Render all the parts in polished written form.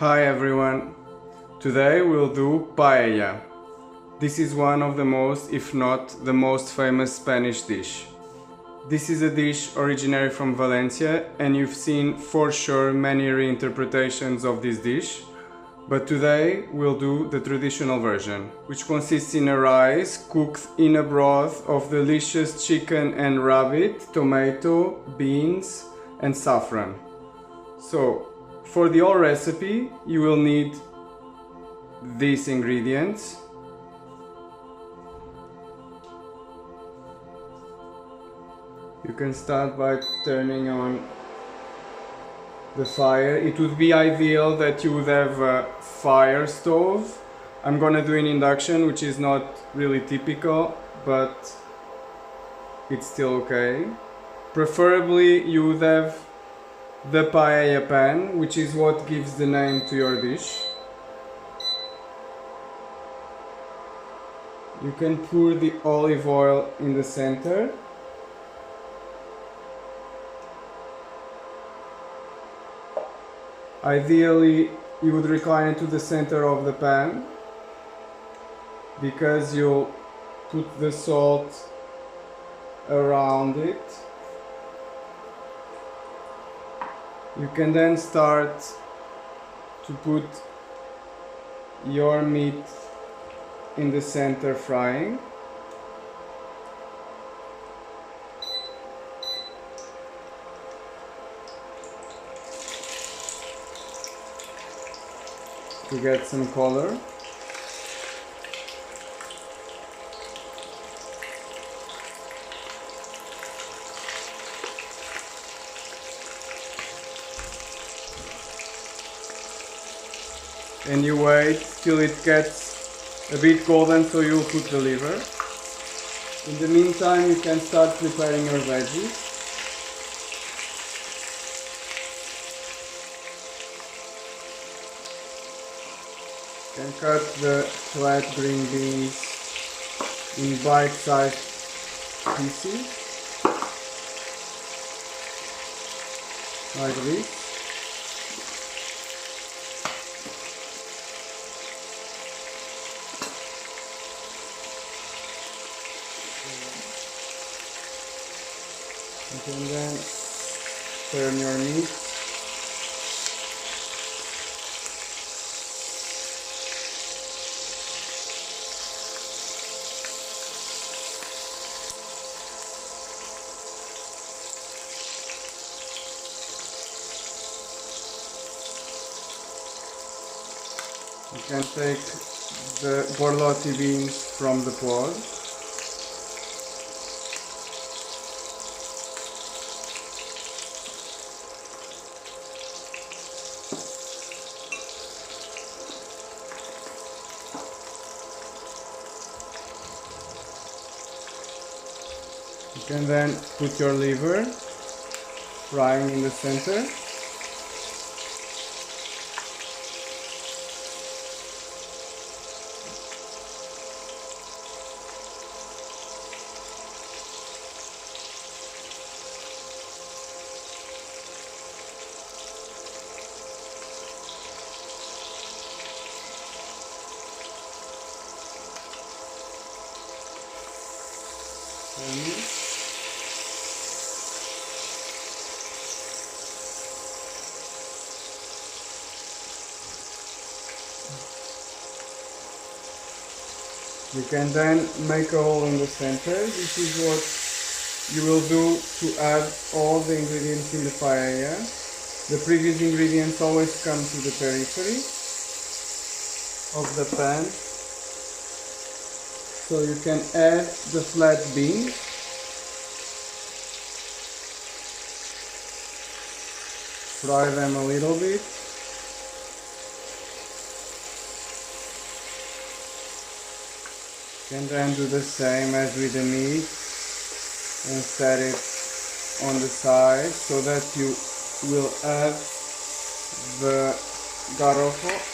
Hi everyone! Today we'll do paella. This is one of the most, if not the most famous Spanish dish. This is a dish originary from Valencia and you've seen for sure many reinterpretations of this dish, but today we'll do the traditional version, which consists in a rice cooked in a broth of delicious chicken and rabbit, tomato, beans and saffron. So, for the whole recipe, you will need these ingredients. You can start by turning on the fire. It would be ideal that you would have a fire stove. I'm gonna do an induction, which is not really typical, but it's still okay. Preferably you would have the paella pan, which is what gives the name to your dish. You can pour the olive oil in the center. Ideally, you would recline it to the center of the pan because you'll put the salt around it. You can then start to put your meat in the center frying. To get some color. And you wait till it gets a bit golden, so you'll put the liver. In the meantime, you can start preparing your veggies. You can cut the flat green beans in bite-sized pieces, like this. You can then turn your meat. You can take the borlotti beans from the pod. You can then put your liver frying in the center. You can then make a hole in the center. This is what you will do to add all the ingredients in the paella. The previous ingredients always come to the periphery of the pan. So you can add the flat beans. Fry them a little bit. And then do the same as with the meat and set it on the side so that you will add the garofo.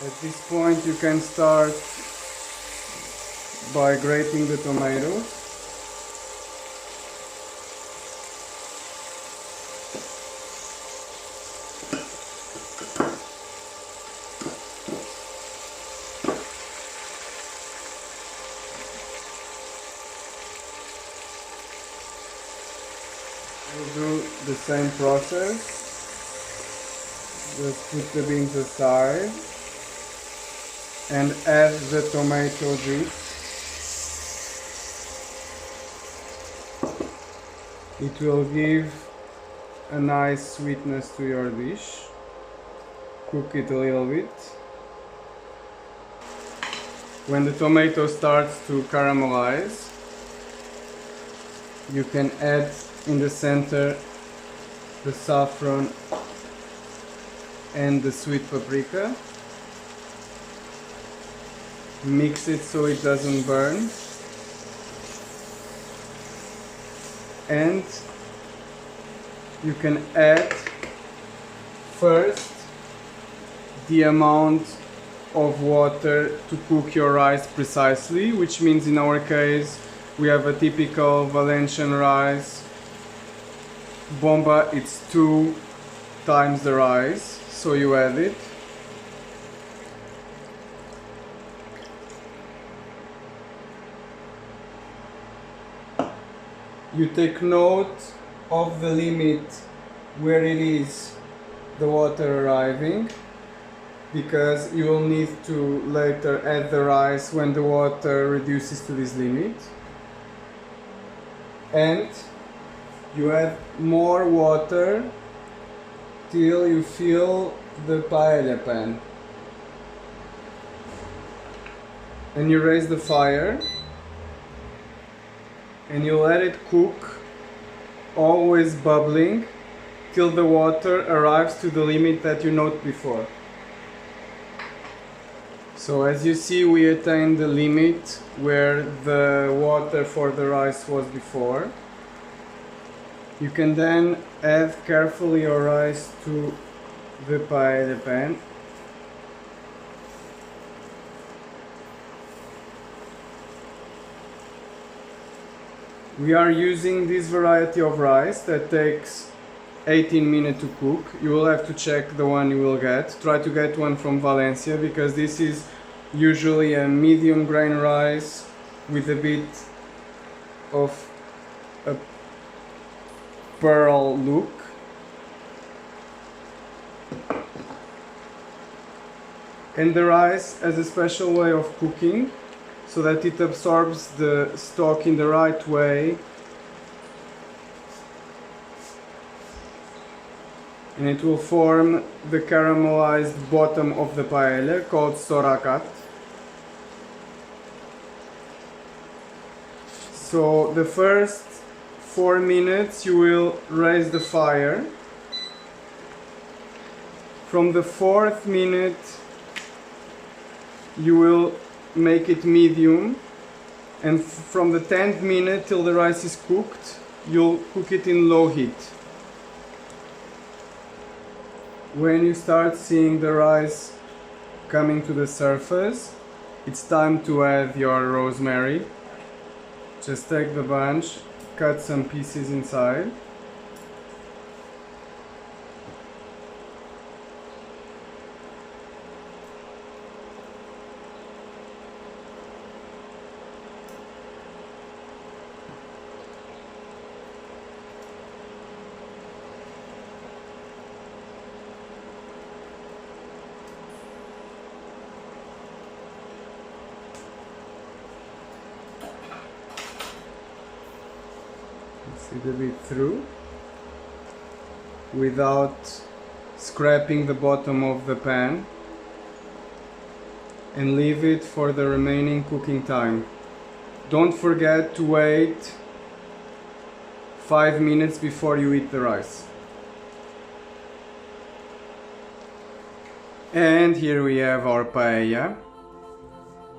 At this point you can start by grating the tomatoes. We'll do the same process. Just put the beans aside and add the tomato juice. It will give a nice sweetness to your dish. Cook it a little bit. When the tomato starts to caramelize, you can add in the center the saffron and the sweet paprika. Mix it so it doesn't burn. And you can add first the amount of water to cook your rice precisely, which means in our case we have a typical Valencian rice. Bomba, it's 2 times the rice, so you add it. You take note of the limit where it is the water arriving, because you will need to later add the rice when the water reduces to this limit. And you add more water till you fill the paella pan. And you raise the fire and you let it cook, always bubbling, till the water arrives to the limit that you noted before. So as you see, we attained the limit where the water for the rice was before. You can then add carefully your rice to the paella pan. We are using this variety of rice that takes 18 minutes to cook. You will have to check the one you will get. Try to get one from Valencia, because this is usually a medium grain rice with a bit of a pearl look. And the rice has a special way of cooking so that it absorbs the stock in the right way, and it will form the caramelized bottom of the paella called soracat. So the first 4 minutes you will raise the fire. From the 4th minute you will make it medium, and from the 10th minute till the rice is cooked, you'll cook it in low heat. When you start seeing the rice coming to the surface, it's time to add your rosemary. Just take the bunch, cut some pieces inside. It a bit through without scraping the bottom of the pan, and leave it for the remaining cooking time. Don't forget to wait 5 minutes before you eat the rice. And here we have our paella.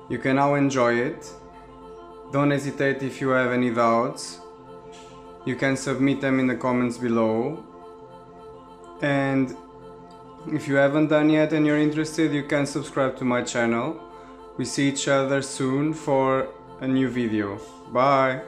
You can now enjoy it. Don't hesitate if you have any doubts. You can submit them in the comments below. And If you haven't done yet and you're interested, you can subscribe to my channel. We see each other soon for a new video. Bye!